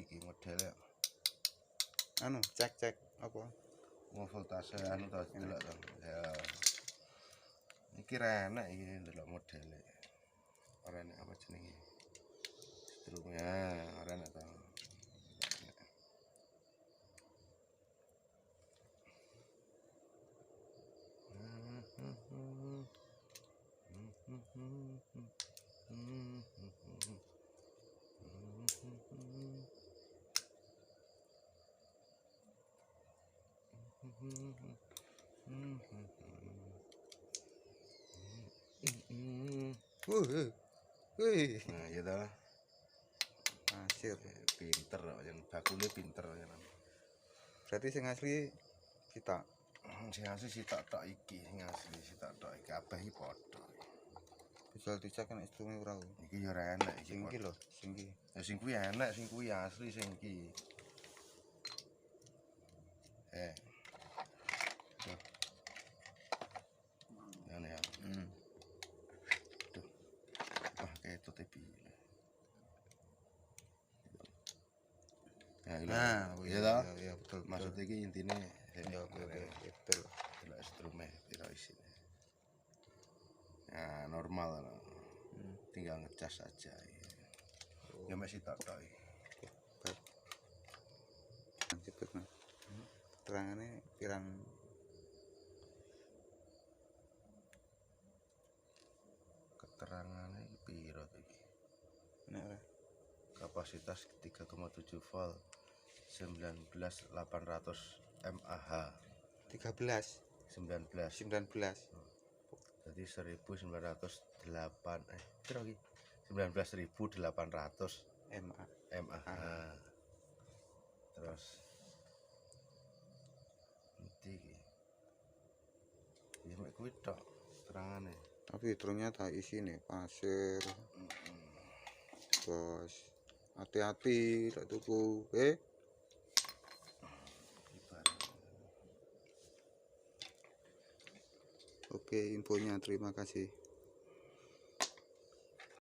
iki modele. Anu, cek apa? Voltase anu to delok to. Ya. Iki renek iki ndelok modele. Ora enak apa jenenge? Strumnya ora enak to. Wih. Nah, ya toh. Hasil. Pinter yang bakule pinter ya. Berarti sing asli kita. Sing asli sitok tok iki, sing asli sitok tok iki kabeh iki padha. Bisa dicek nek instrumen ora. Iki ya ora enak iki. Sing iki lho, sing iki. Ya sing kuwi enak, sing kuwi asli sing iki. Tuh. Ngene ya. Tuh. Wah, kayak itu TV. Nah, iya toh? Iya, betul. Maksud iki intine Ya, betul. Delok instrumen piro isine. Nah, normal no. Tinggal ngecas saja. Ya masih tak tok iki. Cepet nah. Terangane pirang keterangannya piro iki? nek ora. Kapasitas 3,7 volt 19800 mAh 13 19 jadi 1908 piro iki 19800 mAh terus nanti iki ya mek kuwi tok terangane tapi ternyata isine pasir. Bos, hati-hati tak tuku. Oke, infonya terima kasih.